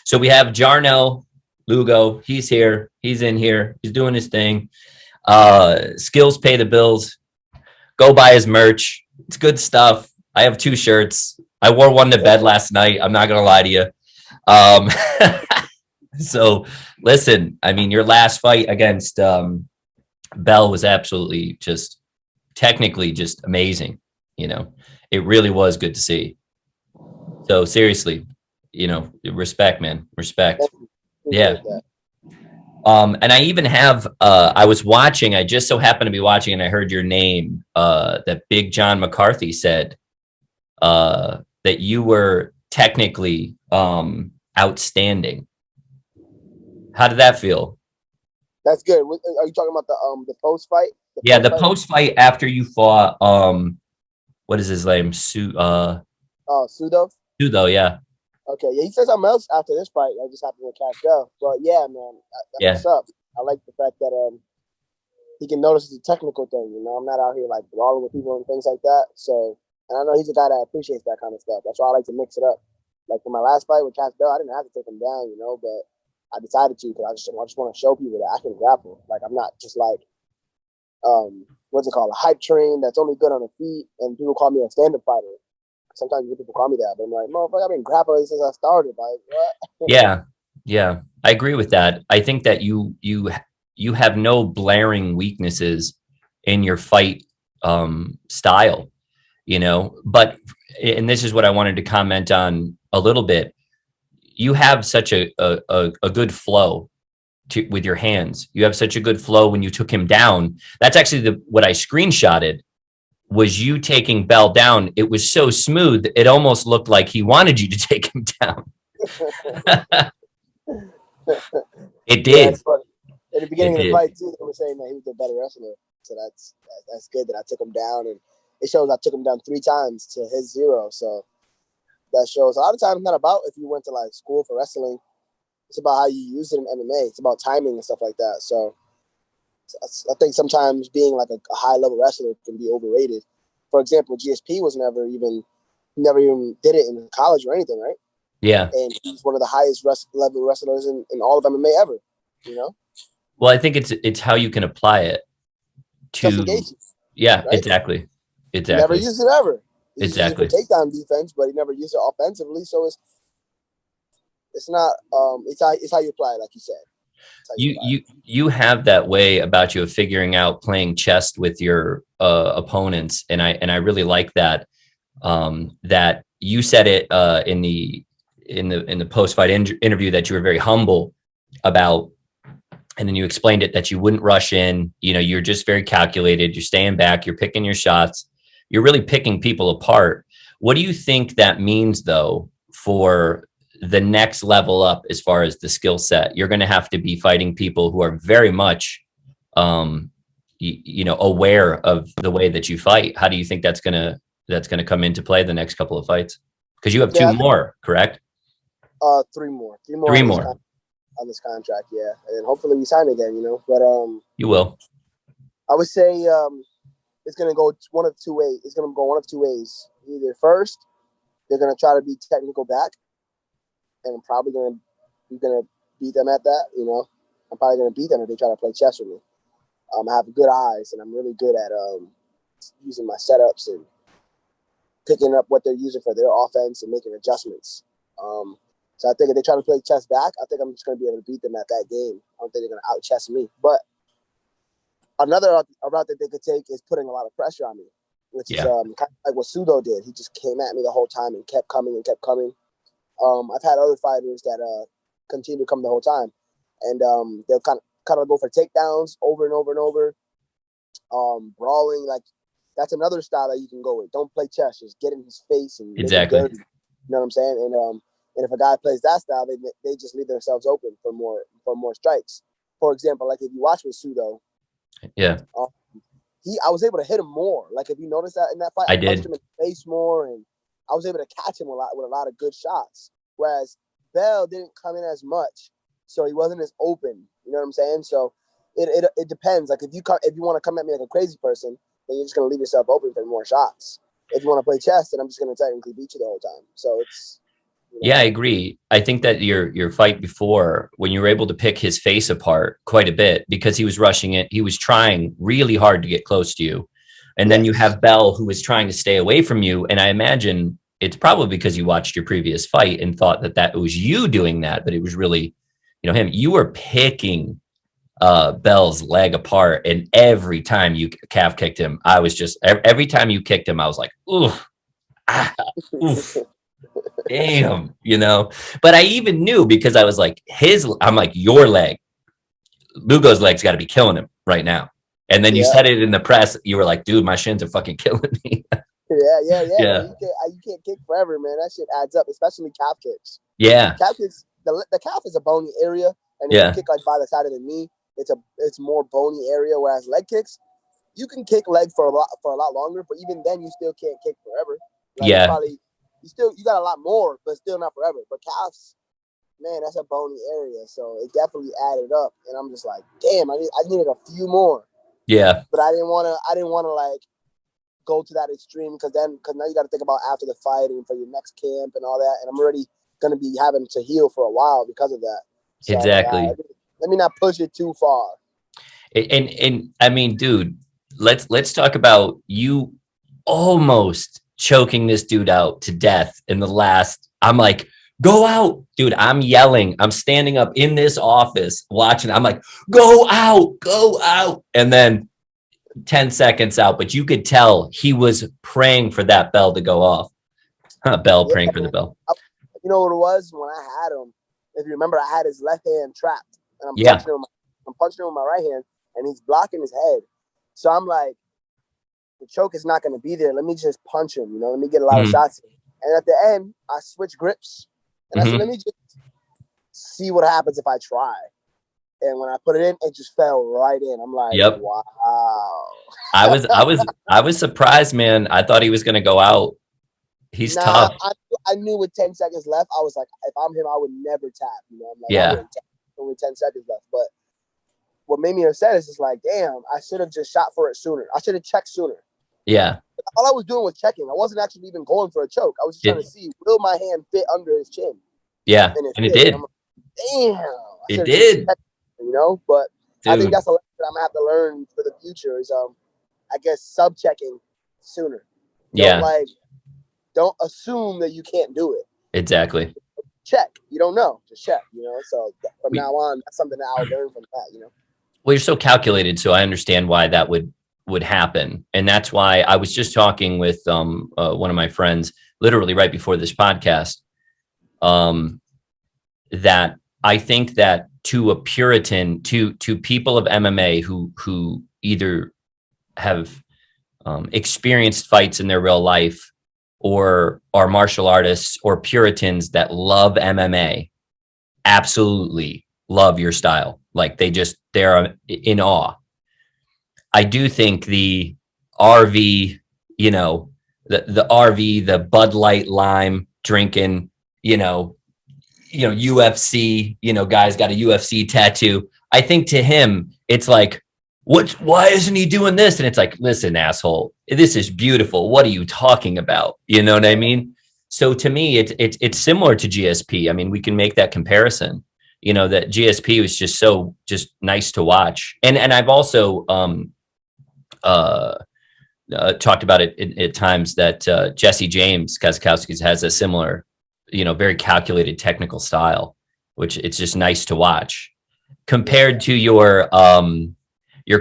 So we have Jornel Lugo. He's here. He's in here. He's doing his thing. Skills pay the bills. Go buy his merch. It's good stuff. I have 2 shirts. I wore one to bed last night. I'm not gonna lie to you. Um, so listen, I mean, your last fight against Bell was absolutely just technically just amazing. You know, it really was good to see. So seriously, you know, respect, man, respect. Yeah. And I even have, I was watching, I just so happened to be watching and I heard your name, that Big John McCarthy said, that you were technically, outstanding. How did that feel? That's good. Are you talking about the post fight? Yeah, the post fight after you fought, what is his name? Sudo. Sudo, yeah. Okay, yeah, he said something else after this fight. I just happened to catch up. But yeah, man, that's what's up. I like the fact that he can notice the technical thing. You know, I'm not out here like brawling with people and things like that. So, and I know he's a guy that appreciates that kind of stuff. That's why I like to mix it up. Like for my last fight with Cash Bell, I didn't have to take him down, you know, but I decided to because I just want to show people that I can grapple. Like I'm not just like what's it called, a hype train that's only good on the feet, and people call me a stand-up fighter. Sometimes people call me that, but I'm like, motherfucker, I've been grappling since I started. Like, what? Yeah, I agree with that. I think that you have no blaring weaknesses in your fight style, you know. But and this is what I wanted to comment on a little bit. You have such a good flow with your hands. You have such a good flow when you took him down. That's actually what I screenshotted was you taking Bell down. It was so smooth. It almost looked like he wanted you to take him down. It did. Yeah, it's funny. In the beginning of the fight, too, they were saying that he was the better wrestler. So that's good that I took him down. And it shows I took him down 3 times to his 0. So that shows a lot of times it's not about if you went to like school for wrestling. It's about how you use it in MMA. It's about timing and stuff like that. So I think sometimes being like a high level wrestler can be overrated. For example, GSP was never even did it in college or anything, right? Yeah. And he's one of the highest level wrestlers in all of MMA ever, you know? Well, I think it's how you can apply it to, yeah, right? Exactly. He never used it ever. He exactly. used it for takedown defense, but he never used it offensively. So it's not it's how you apply it, like you said. You have that way about you of figuring out playing chess with your opponents, and I really like that. That you said it in the post fight interview that you were very humble about, and then you explained it that you wouldn't rush in. You know, you're just very calculated. You're staying back. You're picking your shots. You're really picking people apart. What do you think that means, though, for the next level up as far as the skill set? You're going to have to be fighting people who are very much, aware of the way that you fight. How do you think that's going to come into play the next couple of fights? Because you have 2 more, correct? 3 more. 3 more on this contract, yeah, and hopefully we sign again, you know. But you will. I would say it's going to go one of 2 ways. It's going to go one of 2 ways. Either first, they're going to try to be technical back, and I'm probably going to beat them at that. You know, I'm probably going to beat them if they try to play chess with me. I have good eyes, and I'm really good at using my setups and picking up what they're using for their offense and making adjustments. So I think if they try to play chess back, I think I'm just going to be able to beat them at that game. I don't think they're going to out-chess me. But another route that they could take is putting a lot of pressure on me, which is kind of like what Sudo did. He just came at me the whole time and kept coming and kept coming. I've had other fighters that continue to come the whole time, and they'll kind of go for takedowns over and over and over. Brawling, like that's another style that you can go with. Don't play chess, just get in his face and make it dirty. You know what I'm saying? And if a guy plays that style, they just leave themselves open for more strikes. For example, like if you watch with Sudo, I was able to hit him more. Like if you notice that in that fight, I punched him in the face more, and I was able to catch him with a lot of good shots. Whereas Bell didn't come in as much, so he wasn't as open. You know what I'm saying? So it depends. Like if you want to come at me like a crazy person, then you're just gonna leave yourself open for more shots. If you want to play chess, then I'm just gonna technically beat you the whole time. So You Yeah, know? I agree. I think that your fight before, when you were able to pick his face apart quite a bit because he was rushing it, he was trying really hard to get close to you. And then you Yes. have Bell who was trying to stay away from you. And I imagine it's probably because you watched your previous fight and thought that that was you doing that, but it was really, him. You were picking Bell's leg apart, and every time you calf kicked him, I was just every time you kicked him, I was like, ooh, ah, oof. Damn, But I even knew because I was like, I'm like, your leg, Lugo's leg's got to be killing him right now. And then you Yeah. said it in the press. You were like, dude, my shins are fucking killing me. Yeah, Yeah. man. You can't kick forever, man. That shit adds up, especially calf kicks. Yeah. Calf kicks, the calf is a bony area, and if you Yeah. kick like by the side of the knee, it's more bony area. Whereas leg kicks, you can kick leg for a lot longer, but even then, you still can't kick forever. Like Yeah. you got a lot more, but still not forever. But calves, man, that's a bony area, so it definitely added up. And I'm just like, damn, I needed a few more, Yeah. but I didn't want to like go to that extreme because now you got to think about after the fight and for your next camp and all that, and I'm already going to be having to heal for a while because of that. So I'm like, all right, Exactly. let me not push it too far. And I mean, dude, let's talk about you almost choking this dude out to death in the last. I'm like, go out, dude. I'm yelling. I'm standing up in this office watching. I'm like, go out, go out. And then 10 seconds out, but you could tell he was praying for that bell to go off. Bell Yeah, praying for the man. bell. You know what it was when I had him? If you remember, I had his left hand trapped, and Yeah. I'm punching him with my right hand, and he's blocking his head. So I'm like, the choke is not going to be there. Let me just punch him. Let me get a lot of Mm-hmm. shots in. And at the end, I switched grips, and I said, let me just see what happens if I try. And when I put it in, it just fell right in. I'm like, Yep. wow. I was surprised, man. I thought he was going to go out. He's Nah, tough. I knew with 10 seconds left, I was like, if I'm him, I would never tap. I'm like, I Yeah. wouldn't tap. Only 10 seconds left. But what made me upset is just like, damn, I should have just shot for it sooner. I should have checked sooner. Yeah. All I was doing was checking. I wasn't actually even going for a choke. I was just trying to see, will my hand fit under his chin? Yeah. And it And it fit. And did. I'm like, damn, I It should have just did. checked, But I think Dude. that's a lesson I'm gonna have to learn for the future is I guess sub checking sooner. Yeah. Don't assume that you can't do it. Exactly. Check. You don't know. Just check. So from We, now on, that's something that I'll learn from that. well, you're so calculated, so I understand why that would happen, and that's why I was just talking with one of my friends, literally right before this podcast, that I think that to a Puritan, to people of MMA who either have experienced fights in their real life or are martial artists or Puritans that love MMA, absolutely love your style. Like they're in awe. I do think the RV, the RV, the Bud Light lime drinking, UFC, guy's got a UFC tattoo. I think to him, it's like, why isn't he doing this? And it's like, listen, asshole, this is beautiful. What are you talking about? You know what I mean? So to me, it's similar to GSP. I mean, we can make that comparison. That GSP was just nice to watch. And I've also uh, talked about it at times that Jesse James Kazakowski has a similar, very calculated technical style, which it's just nice to watch compared to your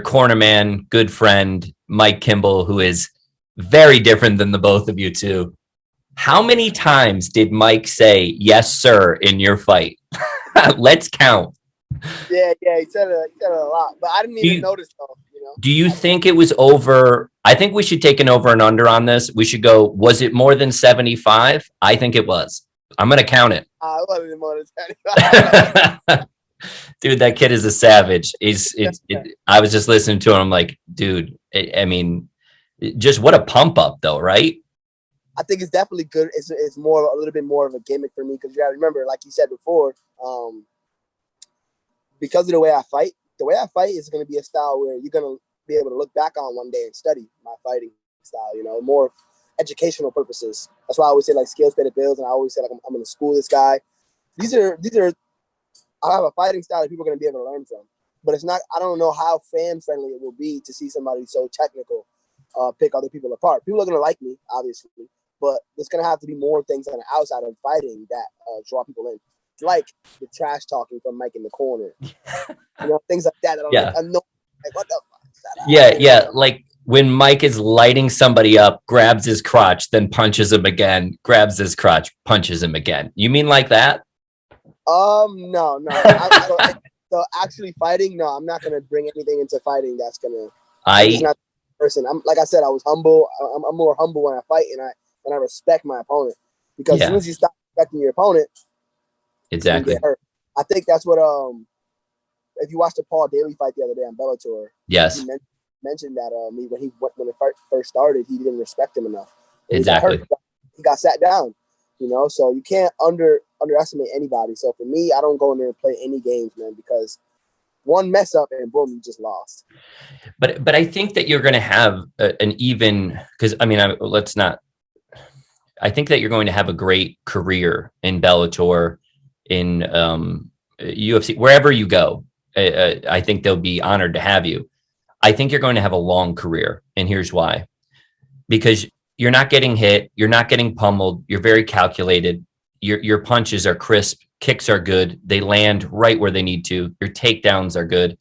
corner man, good friend, Mike Kimball, who is very different than the both of you two. How many times did Mike say, yes, sir, in your fight? Let's count. Yeah, he said it a lot, but I didn't even notice though. Do you think it was over? I think we should take an over and under on this. We should go, was it more than 75? I think it was. I'm going to count it. It wasn't more than 75. Dude, that kid is a savage. I was just listening to him. I'm like, dude, I mean, just what a pump up though, right? I think it's definitely good. It's a little bit more of a gimmick for me because you got to remember, like you said before, because of the way I fight is going to be a style where you're going to be able to look back on one day and study my fighting style, more. educational purposes. That's why I always say like skills pay the bills, and I always say like I'm going to school this guy. These are I have a fighting style that people are going to be able to learn from. But it's not. I don't know how fan friendly it will be to see somebody so technical pick other people apart. People are going to like me, obviously, but there's going to have to be more things on the outside of fighting that draw people in. It's like the trash talking from Mike in the corner, things like that. I'm like, I'm no, like what the fuck? Yeah. Like when Mike is lighting somebody up, grabs his crotch, then punches him again, grabs his crotch, punches him again. You mean like that? No. So actually fighting, no, I'm not gonna bring anything into fighting. That's gonna. I'm just not the person. I'm like I said, I was humble. I'm more humble when I fight, and I respect my opponent, because as soon as you stop respecting your opponent, exactly. you get hurt. I think that's what if you watched the Paul Daly fight the other day on Bellator, yes, he mentioned that when it first started, he didn't respect him enough. Exactly. He got sat down. So you can't underestimate anybody. So for me, I don't go in there and play any games, man, because one mess up and boom, you just lost. But I think that you're going to have an even, because I mean, I think that you're going to have a great career in Bellator, in UFC, wherever you go. I think they'll be honored to have you. I think you're going to have a long career, and here's why: because you're not getting hit. You're not getting pummeled. You're very calculated. Your punches are crisp. Kicks are good. They land right where they need to. Your takedowns are good.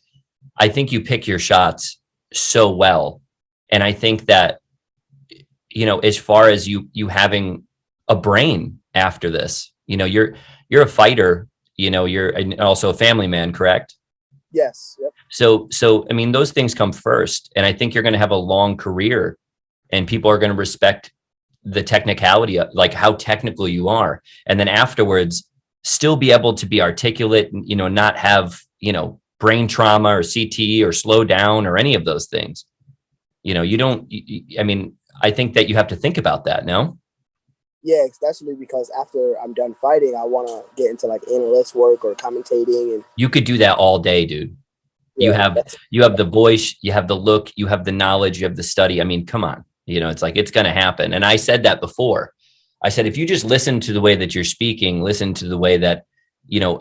I think you pick your shots so well. And I think that, as far as you having a brain after this, you're a fighter, you're also a family man, correct? Yes. Yep. So, I mean, those things come first. And I think you're going to have a long career, and people are going to respect the technicality of like how technical you are. And then afterwards still be able to be articulate and, not have, brain trauma or CTE or slow down or any of those things. I mean, I think that you have to think about that. No? Yeah, especially because after I'm done fighting, I want to get into like analyst work or commentating. And you could do that all day, dude. Yeah, you have the voice, you have the look, you have the knowledge, you have the study. I mean, come on. It's like, it's going to happen. And I said that before. I said, if you just listen to the way that you're speaking, listen to the way that,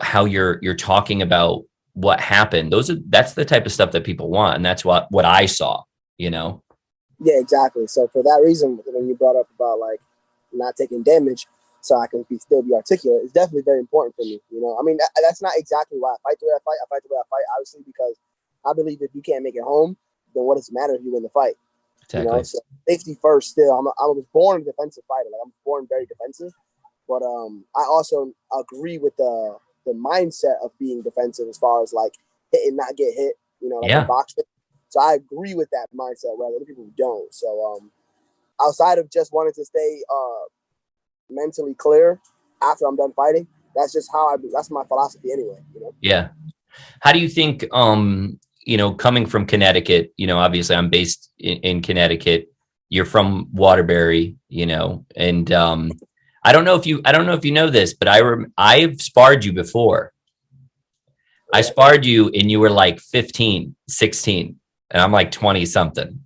how you're talking about what happened. That's the type of stuff that people want. And that's what I saw, Yeah, exactly. So for that reason, when you brought up about like not taking damage so I can still be articulate, it's definitely very important for me. I mean, that's not exactly why I fight the way I fight. I fight the way I fight, obviously, because I believe if you can't make it home, then what does it matter if you win the fight? Exactly. So safety first. Still, I was born a defensive fighter. Like I'm born very defensive, but I also agree with the mindset of being defensive as far as like hit and not get hit. Like in boxing. So I agree with that mindset, where other people don't. So outside of just wanting to stay mentally clear after I'm done fighting, that's just that's my philosophy anyway. Yeah. How do you think? Coming from Connecticut, obviously I'm based in Connecticut. You're from Waterbury, and I don't know if you know this, but I've sparred you before. I sparred you and you were like 15, 16, and I'm like 20 something.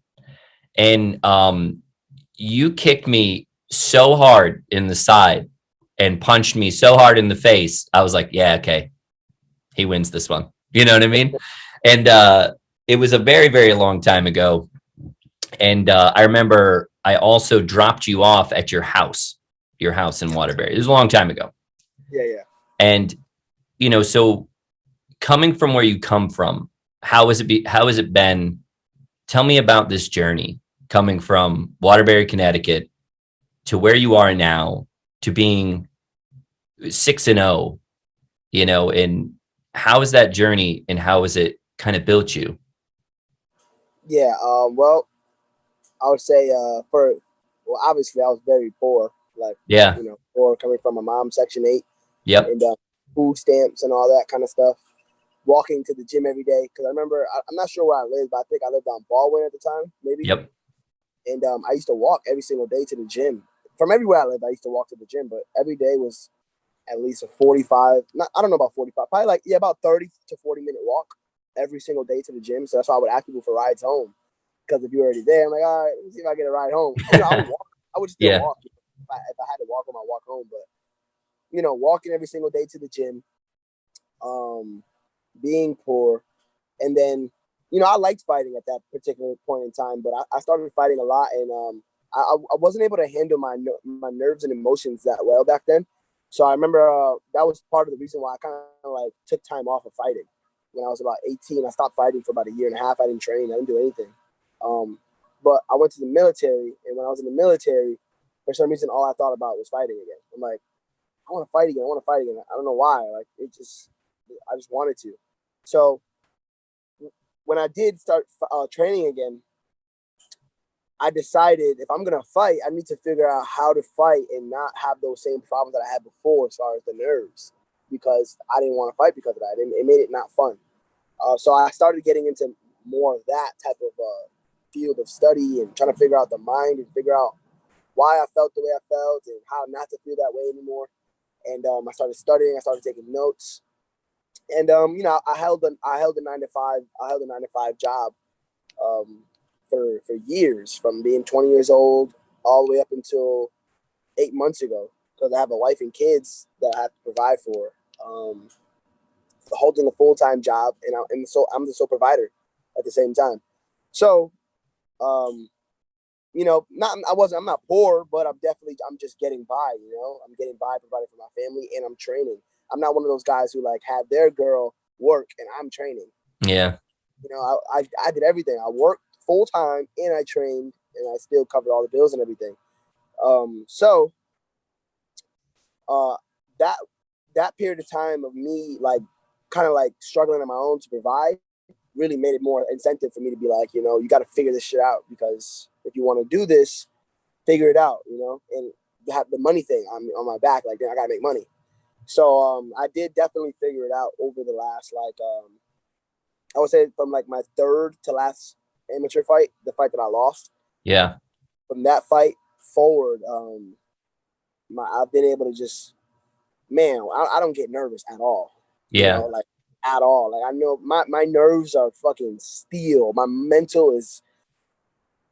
And you kicked me so hard in the side and punched me so hard in the face. I was like, yeah, okay. He wins this one. You know what I mean? And it was a very, very long time ago. And I remember I also dropped you off at your house in Waterbury. It was a long time ago. Yeah. And, so coming from where you come from, how has it been? Tell me about this journey coming from Waterbury, Connecticut to where you are now, to being 6-0, and how is that journey and how has it kind of built you? Yeah. Well, I would say obviously I was very poor, like, poor coming from my mom, Section 8. Yep. And food stamps and all that kind of stuff. Walking to the gym every day. Because I remember, I'm not sure where I lived, but I think I lived on Baldwin at the time, maybe. Yep. And I used to walk every single day to the gym. From everywhere I lived, I used to walk to the gym, but every day was at least a 45, I don't know about 45, probably about 30 to 40-minute walk every single day to the gym. So that's why I would ask people for rides home. Because if you're already there, I'm like, all right, let me see if I get a ride home. I would walk. I would still Yeah. walk. If I had to walk home, I'd walk home. But walking every single day to the gym, being poor, and then I liked fighting at that particular point in time. But I started fighting a lot, and I wasn't able to handle my nerves and emotions that well back then. So I remember that was part of the reason why I kind of like took time off of fighting. When I was about 18, I stopped fighting for about a year and a half. I didn't train. I didn't do anything. But I went to the military, and when I was in the military, for some reason, all I thought about was fighting again. I'm like, I want to fight again. I want to fight again. I don't know why. Like I just wanted to. So when I did start training again, I decided if I'm gonna fight, I need to figure out how to fight and not have those same problems that I had before, as far as the nerves, because I didn't want to fight because of that. It made it not fun. So I started getting into more of that type of field of study and trying to figure out the mind and figure out why I felt the way I felt and how not to feel that way anymore. And I started studying. I started taking notes. And I held a 9 to 5. I held a 9 to 5 job for years, from being 20 years old all the way up until 8 months ago, because I have a wife and kids that I have to provide for. Holding a full-time job, and so I'm the sole provider at the same time. So, I'm not poor, but I'm just getting by. I'm getting by, providing for my family, and I'm training. I'm not one of those guys who like had their girl work and I'm training. Yeah. I did everything. I worked full time and I trained, and I still covered all the bills and everything. So that that period of time of me like kind of like struggling on my own to provide really made it more incentive for me to be like, you got to figure this shit out, because if you want to do this, figure it out, and have the money thing on my back. Like, then I got to make money. So I did definitely figure it out over the last, like, I would say from like my third to last amateur fight, the fight that I lost. Yeah. From that fight forward, I've been able to just, man, I don't get nervous at all. Yeah. Like at all. Like, I know my nerves are fucking steel. My mental is,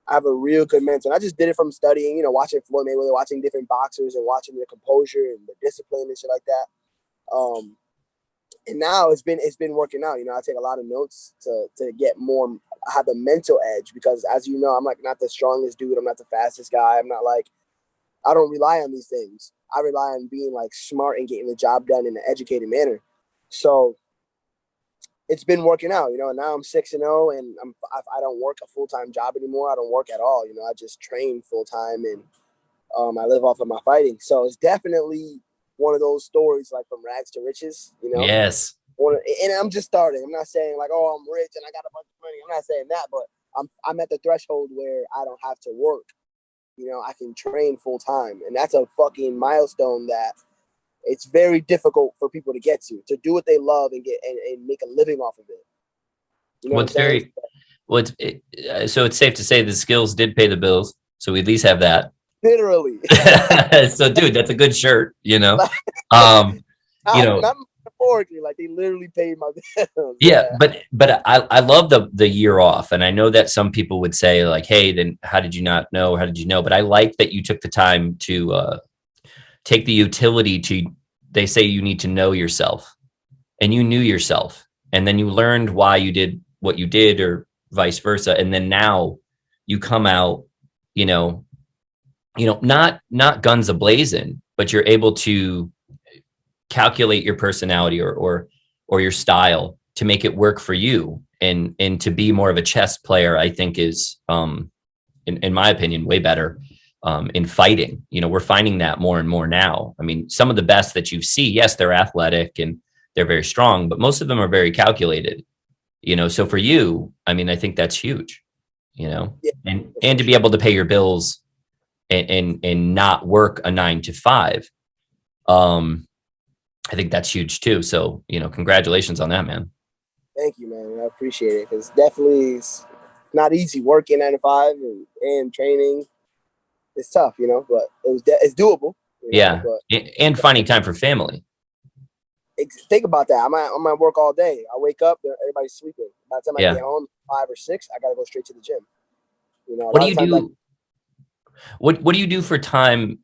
I have a real good mental. And I just did it from studying, watching Floyd Mayweather, watching different boxers and watching their composure and the discipline and shit like that. And now it's been working out. I take a lot of notes to get more, have the mental edge, because as you know, I'm like not the strongest dude. I'm not the fastest guy. I'm not like, I don't rely on these things. I rely on being like smart and getting the job done in an educated manner. So it's been working out, and now I'm 6-0, and I don't work a full-time job anymore. I don't work at all. I just train full-time, and I live off of my fighting. So it's definitely one of those stories, like from rags to riches, Yes. And I'm just starting. I'm not saying like, oh, I'm rich and I got a bunch of money. I'm not saying that, but I'm at the threshold where I don't have to work. I can train full-time, and that's a fucking milestone that it's very difficult for people to get to do what they love and get and make a living off of it. You know What's what I'm saying? so it's safe to say the skills did pay the bills. So we at least have that. Literally. So, dude, that's a good shirt, Not metaphorically, like they literally paid my bills. Yeah, but I love the year off, and I know that some people would say like, hey, then how did you not know? How did you know? But I like that you took the time to take the utility to. They say you need to know yourself, and you knew yourself, and then you learned why you did what you did, or vice versa, and then now you come out, not guns a-blazing, but you're able to calculate your personality or your style to make it work for you, and to be more of a chess player. I think is in my opinion way better in fighting. We're finding that more and more now. I mean, some of the best that you see, yes, they're athletic and they're very strong, but most of them are very calculated. So for you, I mean, I think that's huge. Yeah. And to be able to pay your bills and not work a 9 to 5. I think that's huge too. So, congratulations on that, man. Thank you, man. I appreciate it, because definitely it's not easy working 9 to 5 and training. It's tough, but it's doable. Yeah. But And finding time for family. think about that. I'm at work all day. I wake up, everybody's sleeping. By the time I Yeah. get home, 5 or 6, I gotta go straight to the gym. A What lot do of you times do? What do you do for time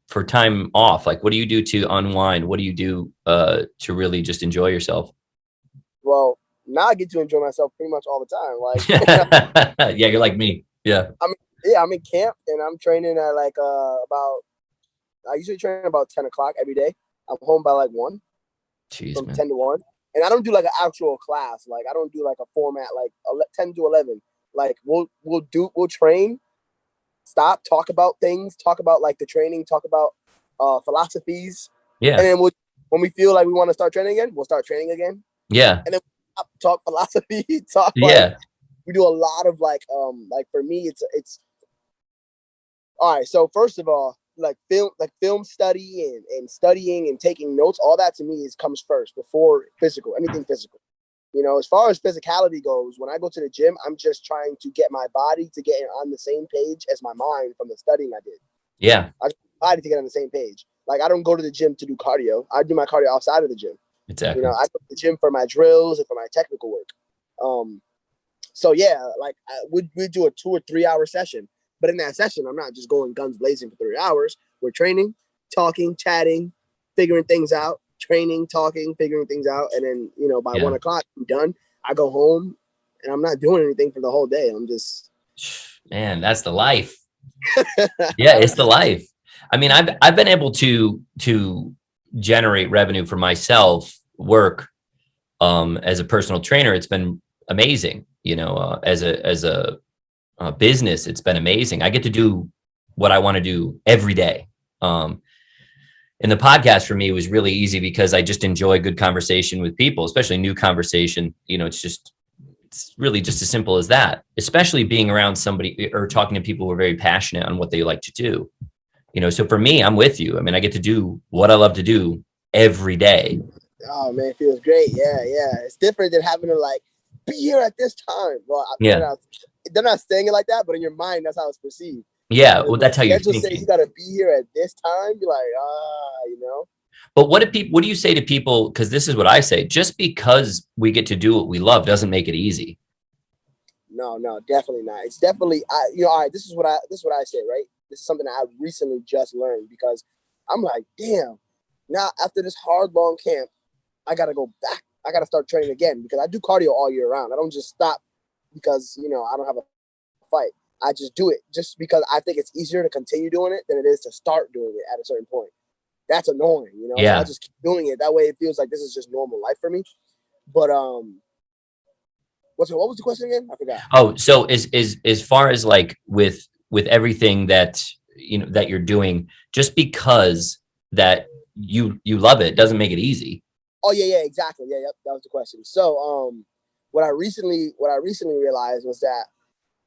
off? Like, what do you do to unwind? What do you do to really just enjoy yourself? Well, now I get to enjoy myself pretty much all the time. Like, Yeah, you're like me. Yeah. I mean, yeah, I'm in camp and I'm training at like about. I usually train about 10 o'clock every day. I'm home by like 1, Jeez, from man. 10 to 1, and I don't do like an actual class. Like I don't do like a format like 10 to 11. Like we'll train, stop, talk about things, talk about like the training, talk about philosophies, and Yeah. then when we feel like we want to start training again, we'll start training again, Yeah. and then we'll talk philosophy, talk like Yeah. we do a lot of like for me it's all right. So first of all, film study and studying and taking notes, all that to me comes first before anything physical. As far as physicality goes, when I go to the gym, I'm just trying to get my body to get on the same page as my mind from the studying I did. Yeah. I just want my body to get on the same page. Like I don't go to the gym to do cardio. I do my cardio outside of the gym. Exactly. I go to the gym for my drills and for my technical work. So yeah, like we do a 2 or 3 hour session, but in that session, I'm not just going guns blazing for 3 hours. We're training, talking, chatting, figuring things out, training, talking, figuring things out, and then by Yeah. 1 o'clock I'm done. I go home, and I'm not doing anything for the whole day. I'm just Man, that's the life. Yeah, it's the life. I mean, I've been able to generate revenue for myself, work as a personal trainer. It's been amazing. As a business, it's been amazing. I get to do what I want to do every day. And the podcast for me was really easy because I just enjoy good conversation with people, especially new conversation. It's really just as simple as that, especially being around somebody or talking to people who are very passionate on what they like to do. So for me, I'm with you. I mean, I get to do what I love to do every day. oh man, it feels great. Yeah, yeah. It's different than having to like be here at this time. Well, Yeah. they're not saying it like that, but in your mind, that's how it's perceived. Yeah. When Well, the that's how you're schedule says you thinking. got to be here at this time, you're like, ah. But what do you say to people? Because this is what I say, just because we get to do what we love doesn't make it easy. No, no, definitely not. It's definitely all right, this is what I say, right? This is something I recently just learned because I'm like, damn, now after this hard long camp, I gotta go back. I gotta start training again because I do cardio all year round. I don't just stop because I don't have a fight. I just do it just because I think it's easier to continue doing it than it is to start doing it at a certain point. That's annoying. So I Yeah. just keep doing it. That way it feels like this is just normal life for me. But what was the question again? I forgot. Oh, so as far as like with everything that that you're doing, just because that you love it doesn't make it easy. Oh yeah, exactly. Yeah, yep, that was the question. So what I recently realized was that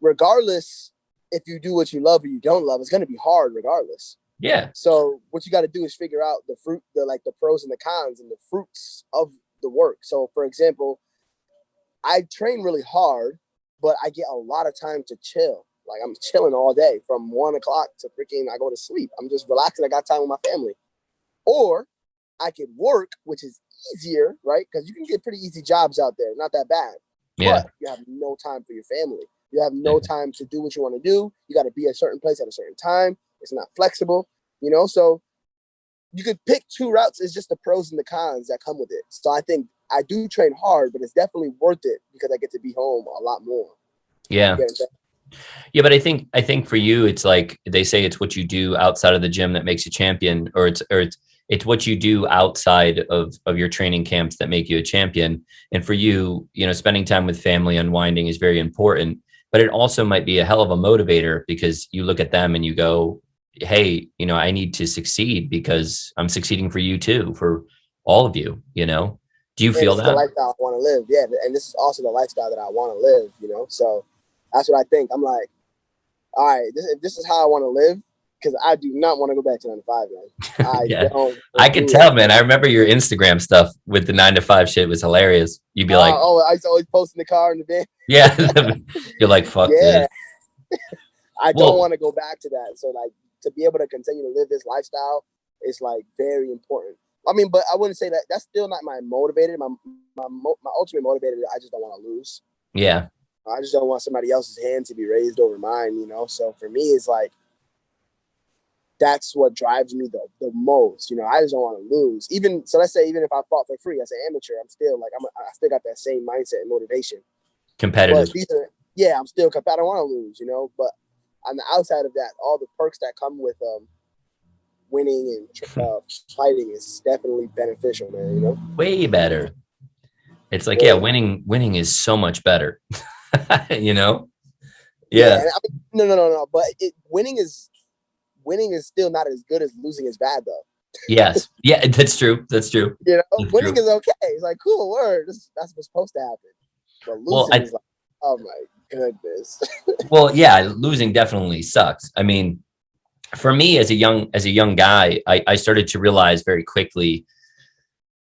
regardless if you do what you love or you don't love, it's gonna be hard regardless. Yeah. So what you got to do is figure out the pros and the cons and the fruits of the work. So for example, I train really hard, but I get a lot of time to chill. Like I'm chilling all day from 1 o'clock to freaking I go to sleep. I'm just relaxing. I got time with my family. Or I could work, which is easier, right? Because you can get pretty easy jobs out there, not that bad. Yeah. But you have no time for your family. You have no time to do what you want to do. You got to be at a certain place at a certain time. It's not flexible. So you could pick two routes. It's just the pros and the cons that come with it. So I think I do train hard, but it's definitely worth it because I get to be home a lot more. You Yeah. get what I'm saying? Yeah, but I think for you, it's like they say it's what you do outside of the gym that makes you champion, or it's what you do outside of your training camps that make you a champion. And for you, spending time with family, unwinding is very important, but it also might be a hell of a motivator because you look at them and you go, hey, I need to succeed because I'm succeeding for you too, for all of you. Do you And feel this is the that? lifestyle I want to live. Yeah, and this is also the lifestyle that I want to live. So that's what I think. I'm like, all right, if this is how I want to live, because I do not want to go back to 9 to 5, man. I Yeah. don't I could do it. tell, man. I remember your Instagram stuff with the 9 to 5 shit was hilarious. You'd be like, I used to always post in the car in the van. yeah, you're like, fuck this. Yeah, I don't Well, want to go back to that. So like to be able to continue to live this lifestyle is like very important. I mean, but I wouldn't say that that's still not my motivator. My ultimate motivator. I just don't want to lose. yeah, I just don't want somebody else's hand to be raised over mine. So for me, it's like that's what drives me the most. You know, I just don't want to lose. Even so, let's say even if I fought for free as an amateur, I'm still like I still got that same mindset and motivation. Competitive. But I'm still I don't want to lose. You know, but on the outside of that, all the perks that come with winning and fighting is definitely beneficial, man. You know, Way better. It's like, winning is so much better. You know? Yeah. I mean, no. But winning is still not as good as losing is bad, though. Yes. Yeah, that's true. That's true. You know, That's winning true. is okay. It's like, cool, word. That's what's supposed to happen. But losing is like, oh my goodness. Well, yeah, losing definitely sucks. I mean, for me as a young guy, I started to realize very quickly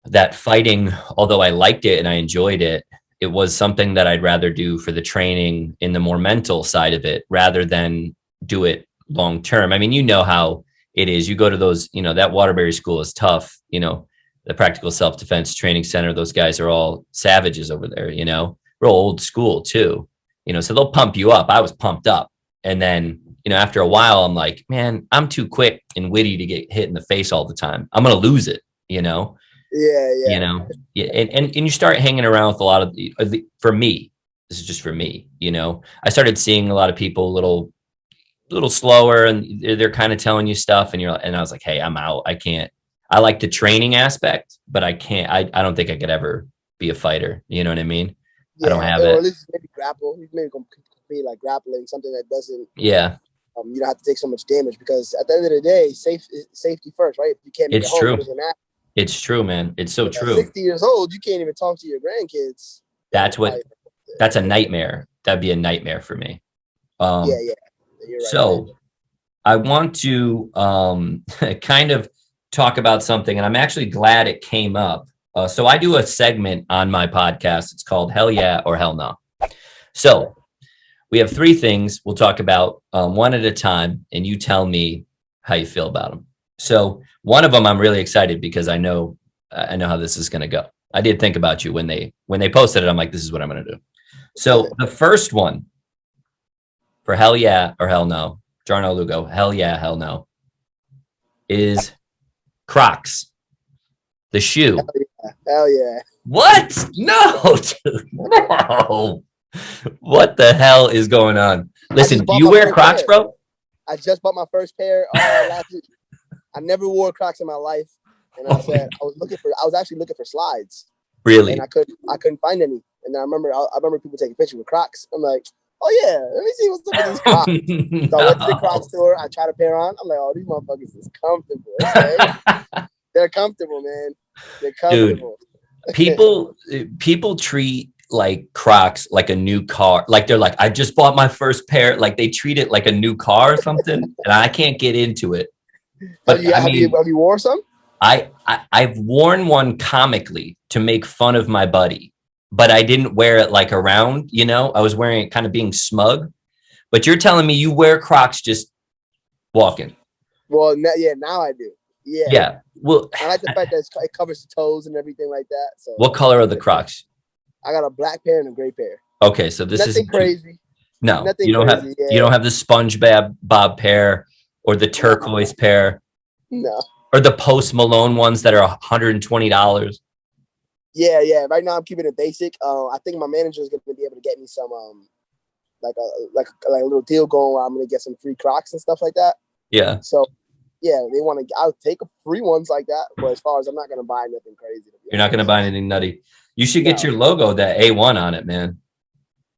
that fighting, although I liked it and I enjoyed it, it was something that I'd rather do for the training in the more mental side of it rather than do it long term. I mean, you know how it is. You go to those, you know, that Waterbury school is tough, you know, the practical self-defense training center, those guys are all savages over there, you know, real old school too, you know, so they'll pump you up. I was pumped up. And then, you know, after a while, I'm like, man, I'm too quick and witty to get hit in the face all the time. I'm going to lose it, you know? Yeah. You know, yeah, and you start hanging around with a lot of for me, this is just for me, you know, I started seeing a lot of people a little slower and they're kind of telling you stuff and I was like, hey, I'm out. I can't. I like the training aspect, but I can't. I don't think I could ever be a fighter. You know what I mean? Yeah, I don't have or it. at least maybe grapple. Maybe compete like grappling, something that doesn't. Yeah, you don't have to take so much damage because at the end of the day, safety first, right? If you can't make it it's home, true. it doesn't matter. It's true, man. It's so At true. 60 years old, you can't even talk to your grandkids. That's a nightmare. That'd be a nightmare for me. Yeah, you're right. So I want to kind of talk about something, and I'm actually glad it came up. So I do a segment on my podcast. It's called Hell Yeah or Hell No. So we have three things we'll talk about one at a time, and you tell me how you feel about them. So one of them, I'm really excited because I know how this is going to go. I did think about you when they posted it. I'm like, this is what I'm going to do. So the first one for Hell Yeah or Hell No, Jornel Lugo, Hell Yeah, Hell No, is Crocs, the shoe. Hell yeah. What? No, dude, no. What the hell is going on? Listen, do you wear Crocs, bro? I just bought my first pair last week. I never wore Crocs in my life, and I said I was actually looking for slides. Really? And I couldn't find any. And I remember people taking pictures with Crocs. I'm like, oh yeah, let me see what's up with these Crocs. No. So I went to the Crocs store. I tried a pair on. I'm like, oh, these motherfuckers is comfortable. Okay? They're comfortable, man. They're comfortable. Dude, people treat like Crocs like a new car. Like they're like, I just bought my first pair. Like they treat it like a new car or something. And I can't get into it. But have you worn some? I've worn one comically to make fun of my buddy, but I didn't wear it like around, you know, I was wearing it kind of being smug. But you're telling me you wear Crocs just walking? Well, now I do. Yeah. Yeah. Well, I like the fact that it covers the toes and everything like that. So what color are the Crocs? I got a black pair and a gray pair. Okay, so this is nothing crazy. No, nothing you don't crazy, have you don't have the SpongeBob pair or the turquoise pair. No. Or the Post Malone ones that are $120. Yeah. Right now I'm keeping it basic. I think my manager is going to be able to get me some like a little deal going where I'm going to get some free Crocs and stuff like that. Yeah. So yeah, I'll take free ones like that. But as far as I'm not going to buy nothing crazy. You're not going to buy anything nutty. You should get your logo, that A1 on it, man.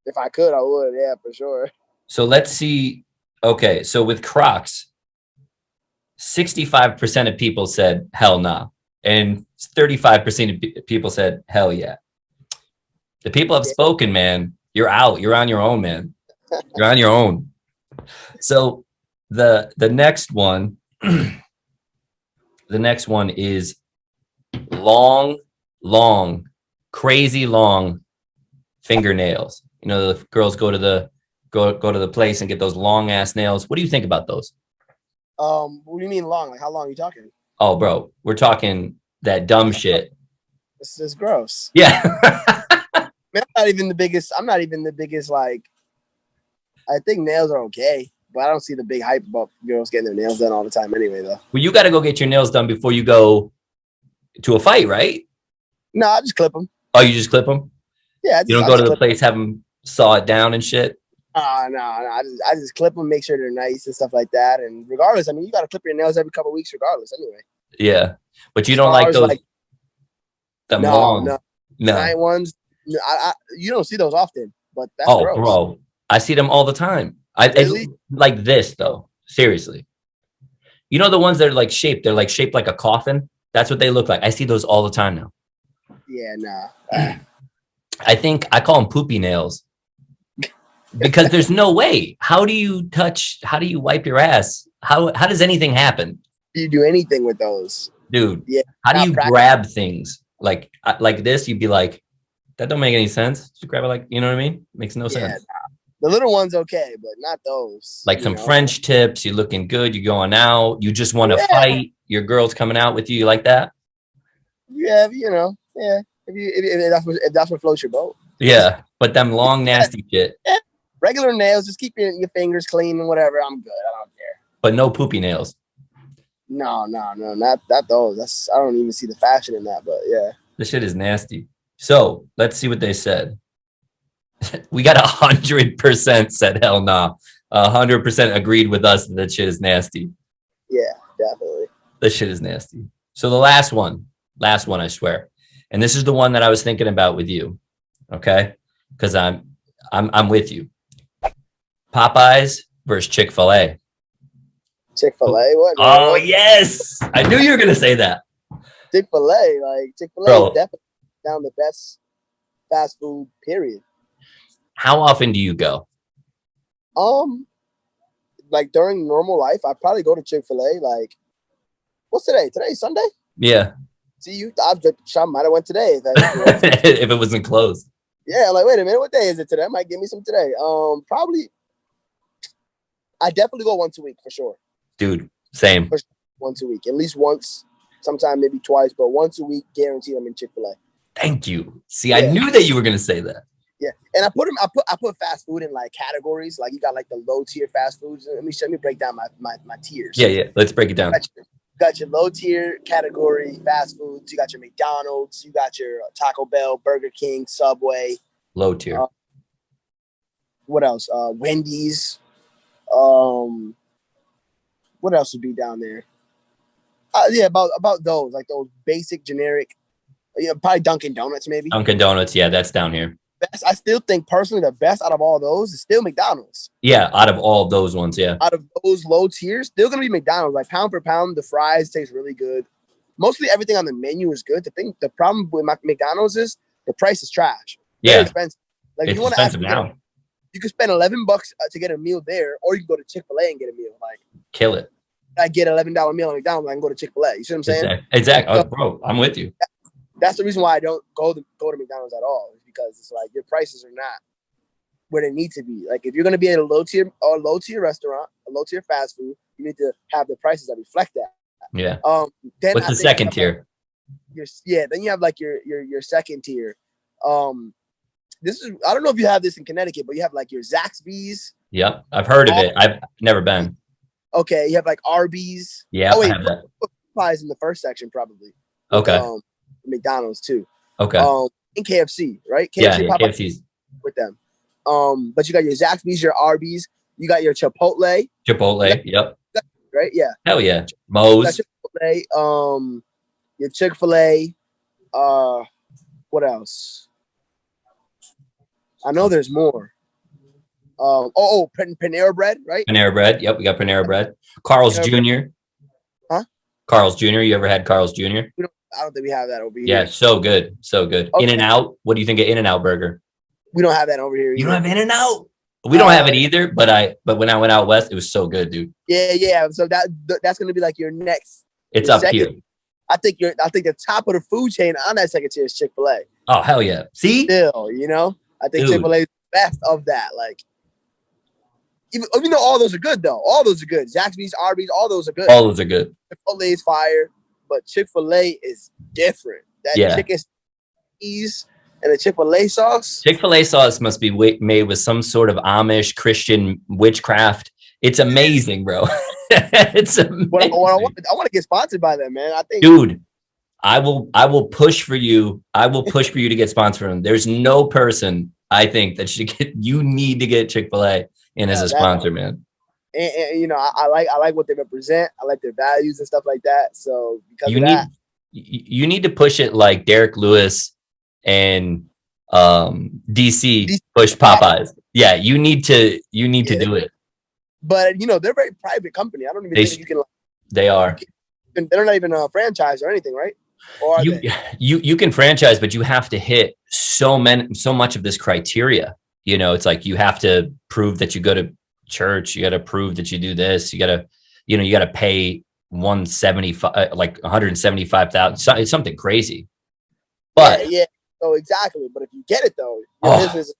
If I could, I would. Yeah, for sure. So let's see. Okay, so with Crocs, 65% of people said hell nah, and 35% of people said hell yeah. The people have spoken, man. You're out. You're on your own, man. You're on your own. So the next one, the next one is long, crazy long fingernails. You know, the girls go to the place and get those long ass nails. What do you think about those? What do you mean long? Like how long are you talking? Oh, bro, we're talking that dumb shit. This is gross. Yeah. Man, I'm not even the biggest. Like, I think nails are okay. But I don't see the big hype about girls getting their nails done all the time anyway, though. Well, you got to go get your nails done before you go to a fight, right? No, I just clip them. Oh, you just clip them? Yeah, You don't go to the place, have them saw it down and shit? No. I just clip them, make sure they're nice and stuff like that. And regardless, I mean, you got to clip your nails every couple of weeks regardless anyway. Yeah. But you don't like those them long? No. No. Giant ones. No, you don't see those often, but that's gross. Bro. I see them all the time. Really? Like this, though. Seriously. You know the ones that are like shaped? They're like shaped like a coffin. That's what they look like. I see those all the time now. Yeah, nah. I think I call them poopy nails because there's no way. How do you wipe your ass? How does anything happen? You do anything with those, dude? Yeah. How do you grab things like this? You'd be like, that don't make any sense. Just grab it like, you know what I mean? Makes no sense. Nah. The little ones, okay, but not those. Like some French tips. You're looking good. You're going out. You just want to fight. Your girl's coming out with you. You like that? Yeah, yeah. If that's what floats your boat. Yeah, but them long nasty shit. Regular nails, just keep your fingers clean and whatever. I'm good. I don't care. But no poopy nails. No, not those. I don't even see the fashion in that. But yeah, this shit is nasty. So let's see what they said. We got 100% said hell nah. 100% agreed with us that shit is nasty. Yeah, definitely. This shit is nasty. So the last one, I swear. And this is the one that I was thinking about with you. Okay? Because I'm with you. Popeyes versus Chick-fil-A. Chick-fil-A? What? Oh, yes. I knew you were going to say that. Chick-fil-A is definitely down the best fast food, period. How often do you go? Like during normal life, I probably go to Chick-fil-A. Like, what's today? Today's Sunday? Yeah. See, I might have went today. If it wasn't closed. Yeah, like, wait a minute, what day is it today? I might give me some today. Probably, I definitely go once a week for sure. Dude, same. For sure, once a week, at least once, sometime maybe twice, but once a week, guaranteed I'm in Chick-fil-A. Thank you. See, I knew that you were going to say that. Yeah, and I put fast food in like categories. Like you got like the low tier fast foods. Let me break down my tiers. Yeah. Let's break it down. You got your low tier category fast foods. You got your McDonald's. You got your Taco Bell, Burger King, Subway. Low tier. What else? Wendy's. What else would be down there? Yeah, about those, like those basic generic. Probably Dunkin' Donuts, maybe. Dunkin' Donuts, yeah, that's down here. I still think personally the best out of all those is still McDonald's. Yeah, out of all of those ones, yeah. Out of those low tiers, still gonna be McDonald's. Like pound for pound, the fries taste really good. Mostly everything on the menu is good. The problem with McDonald's is the price is trash. Very expensive. Like it's expensive now. You could spend $11 to get a meal there, or you can go to Chick-fil-A and get a meal. Like kill it. I get $11 meal at McDonald's, I can go to Chick-fil-A. You see what I'm saying? Exactly. Bro, I'm with you. That's the reason why I don't go to McDonald's at all. Is because it's like your prices are not where they need to be. Like if you're gonna be at a low tier restaurant, a low tier fast food, you need to have the prices that reflect that. Yeah. Then what's the second tier? Then you have like your second tier. This is, I don't know if you have this in Connecticut, but you have like your Zaxby's. Yep, I've heard of it. I've never been. Okay, you have like Arby's. Yeah, I have that. Popeyes in the first section probably. Okay. McDonald's too. Okay. And KFC, right? KFC's with them. But you got your Zaxby's, your Arby's, you got your Chipotle. Yep. Right? Yeah. Hell yeah. Moe's. Chipotle, your Chick-fil-A. What else? I know there's more. Panera Bread, right? Panera Bread. Yep, we got Panera Bread. Carl's Jr. Huh? Carl's Jr. You ever had Carl's Jr.? I don't think we have that over here. Yeah, so good. So good. Okay. In-N-Out. What do you think of In-N-Out burger? We don't have that over here either. You don't have In-N-Out? We don't have it either, but when I went out west, it was so good, dude. Yeah. So that's gonna be like your next. It's up here. I think the top of the food chain on that second tier is Chick-fil-A. Oh hell yeah! See, still, I think Chick-fil-A is the best of that. Like, even though all those are good, though, all those are good. Zaxby's, Arby's, all those are good. All those are good. Chick-fil-A is fire, but Chick-fil-A is different. That chicken cheese and the Chick-fil-A sauce. Chick-fil-A sauce must be made with some sort of Amish Christian witchcraft It's amazing, bro. It's What I amazing. want, I want to get sponsored by them, man. I think, Dude, I will push for you. I will push for you to get sponsored from them. There's no person I think that should get, you need to get Chick-fil-A in as a sponsor, man. and you know, I like what they represent. I like their values and stuff like that. So because You of that, you need to push it like Derek Lewis and DC push Popeyes. Yeah, you need to do it. but you know, they're a very private company. I don't even think you can. They are. They're not even a franchise or anything, right? Or are they? You can franchise, but you have to hit so much of this criteria. You know, it's like you have to prove that you go to church. You got to prove that you do this. You got to, you got to pay 175, like 175,000. It's something crazy. But yeah. So exactly. But if you get it though, your business,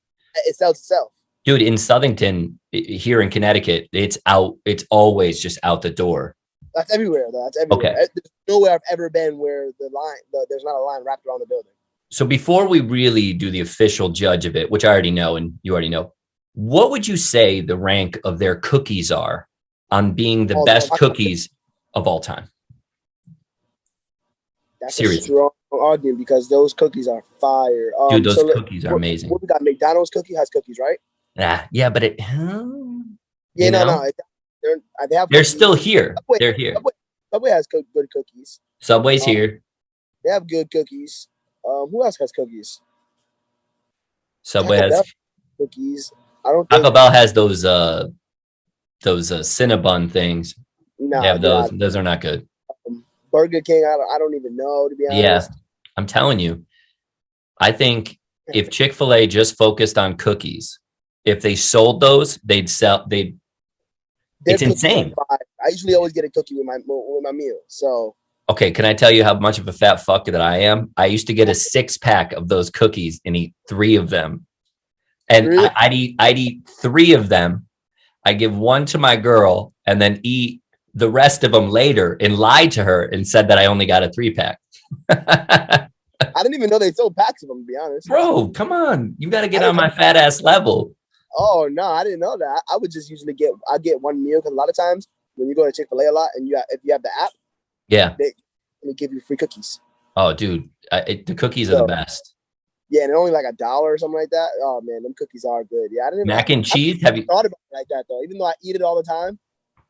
it sells itself. Dude, in Southington, here in Connecticut, it's out. It's always just out the door. That's everywhere, though. That's everywhere. Okay. There's nowhere I've ever been where there's not a line wrapped around the building. So before we really do the official judge of it, which I already know and you already know, what would you say the rank of their cookies are on being the best cookies of all time? That's seriously a strong argument because those cookies are fire. Dude, those cookies are amazing. What we got? McDonald's cookie has cookies, right? Yeah, but it. Yeah, no. They're still here. They're here. Subway has good cookies. Subway's here. They have good cookies. Who else has cookies? Subway has cookies. I don't. Taco Bell has those Cinnabon things. No, they have those. Those are not good. Burger King, I don't even know, to be honest. Yeah, I'm telling you. I think if Chick-fil-A just focused on cookies, if they sold those, it's insane. I usually always get a cookie with my meal. So okay, can I tell you how much of a fat fuck that I am? I used to get a 6-pack of those cookies and eat 3 of them. And really? I'd eat 3 of them. I give 1 to my girl and then eat the rest of them later and lied to her and said that I only got a 3-pack. I didn't even know they sold packs of them, to be honest. Bro, come on. You got to get on my fat ass level. Oh, no, I didn't know that. I would just usually get 1 meal because a lot of times when you go to Chick-fil-A a lot and if you have the app, they give you free cookies. Oh, dude, the cookies are the best. Yeah, and they're only like $1 or something like that. Oh man, them cookies are good. Yeah, I didn't. Mac and cheese. Have you thought about it like that though? Even though I eat it all the time,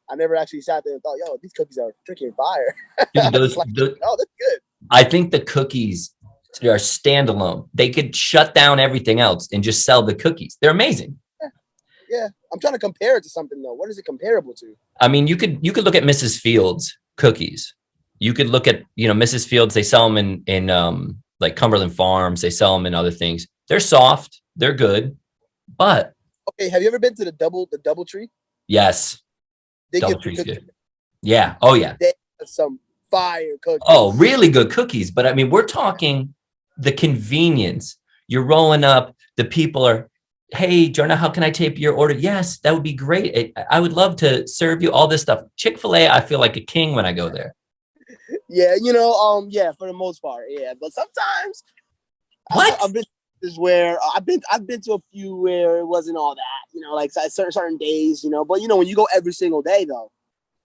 I never actually sat there and thought, "Yo, these cookies are freaking fire." Dude, oh, that's good. I think the cookies are standalone. They could shut down everything else and just sell the cookies. They're amazing. Yeah. I'm trying to compare it to something though. What is it comparable to? I mean, you could look at Mrs. Fields cookies. You could look at, Mrs. Fields. They sell them in like Cumberland Farms. They sell them in other things. They're soft. They're good. But okay, have you ever been to the DoubleTree? Yes. They give cookies. Good. Yeah. Oh yeah. They have some fire cookies. Oh, really good cookies. But I mean, we're talking the convenience. You're rolling up. The people are, hey, Jornel, how can I take your order? Yes, that would be great. I would love to serve you all this stuff. Chick-fil-A, I feel like a king when I go there. Yeah, yeah, for the most part, yeah. But sometimes, I've been where I've been to a few where it wasn't all that, like certain days, But when you go every single day, though,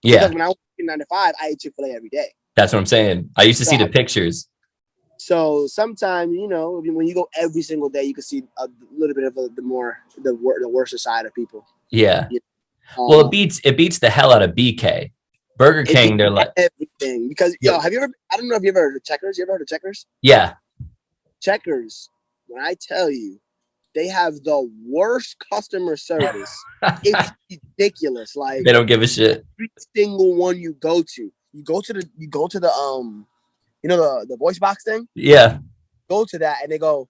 yeah. Because when I was in 9 to 5, I ate Chick-fil-A every day. That's what I'm saying. I used to see the pictures. So sometimes, when you go every single day, you can see a little bit of the worse side of people. Yeah. Well, it beats the hell out of BK. Burger King, they're like everything because have you ever? I don't know if you ever heard of Checkers. You ever heard of Checkers? Yeah. Checkers. When I tell you, they have the worst customer service. It's ridiculous. Like they don't give a shit. Every single one you go to the the voice box thing. Yeah. Go to that and they go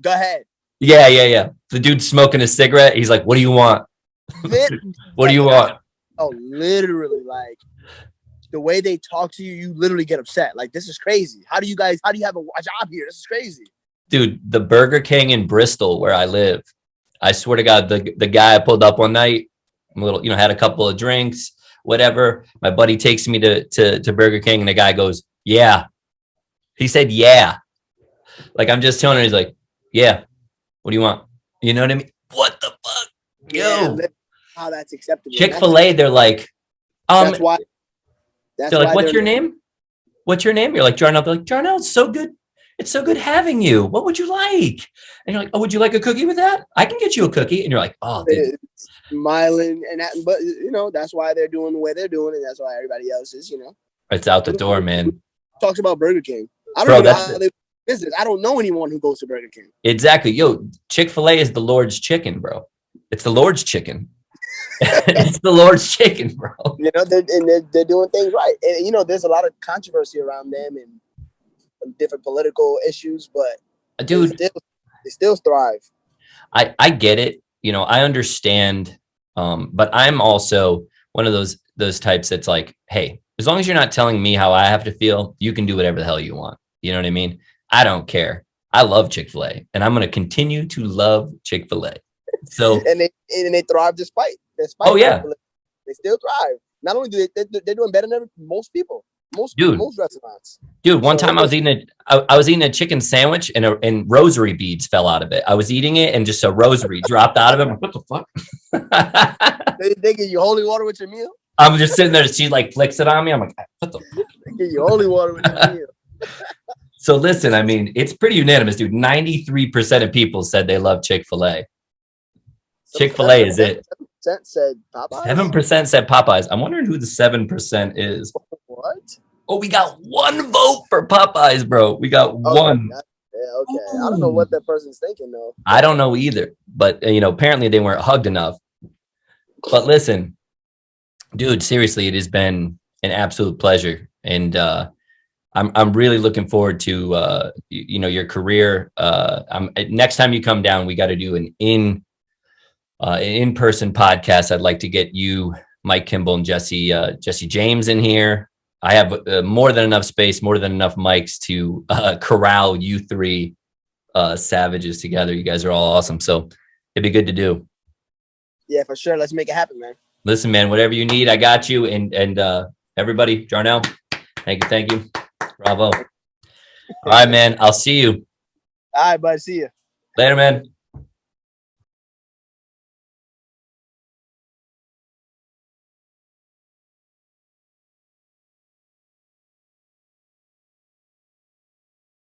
ahead. Yeah. The dude's smoking a cigarette. He's like, "What do you want? What do you want?" Oh, literally, like the way they talk to you, you literally get upset. Like, this is crazy. How do you have a job here? This is crazy. Dude, the Burger King in Bristol where I live, I swear to God, the guy I pulled up one night, I'm a little, had a couple of drinks, whatever. My buddy takes me to Burger King and the guy goes, "Yeah." He said, "Yeah." Like, I'm just telling her, he's like, "Yeah. What do you want?" You know what I mean? What the fuck? Yo. how that's acceptable. Chick-fil-A, they're like, that's why. That's they're like, why what's your name? What's your name? You're like, Jornel. They're like, Jornel, it's so good. It's so good having you. What would you like? And you're like, oh, would you like a cookie with that? I can get you a cookie. And you're like, oh, dude. Smiling and that, but that's why they're doing the way they're doing, and that's why everybody else is, It's out the door, man. Talks about Burger King. I don't know how they business. I don't know anyone who goes to Burger King. Exactly. Yo, Chick-fil-A is the Lord's chicken, bro. It's the Lord's chicken. It's the Lord's chicken, bro. They're doing things right. And, there's a lot of controversy around them and different political issues, but dude, they still thrive. I get it. I understand. But I'm also one of those types that's like, hey, as long as you're not telling me how I have to feel, you can do whatever the hell you want. You know what I mean? I don't care. I love Chick-fil-A, and I'm going to continue to love Chick-fil-A. So and they thrive despite. Oh yeah, they still thrive. Not only do they're doing better than most people, most restaurants. Dude, one time I was eating a chicken sandwich and rosary beads fell out of it. I was eating it and just a rosary dropped out of it. I'm like, what the fuck? They give you holy water with your meal? I'm just sitting there. She like flicks it on me. I'm like, what the fuck? They give you holy water with your meal. So listen, I mean, it's pretty unanimous, dude. 93% of people said they love Chick-fil-A. Chick-fil-A is it. 7% said Popeyes. 7% said Popeyes. I'm wondering who the 7% is. What? Oh, we got one vote for Popeyes, bro. We got one. Yeah, okay. I don't know what that person's thinking though. I don't know either, but apparently they weren't hugged enough. But listen, dude, seriously, it has been an absolute pleasure, and I'm really looking forward to your career. Next time you come down, we got to do an in-person podcast. I'd like to get you, Mike Kimball, and Jesse James in here. I have more than enough space, more than enough mics to corral you three savages together. You guys are all awesome, so it'd be good to do. Yeah, for sure. Let's make it happen, man. Listen, man, whatever you need, I got you. And everybody, Jornel, thank you. Bravo. All right, man. I'll see you. All right, bud. See you. Later, man.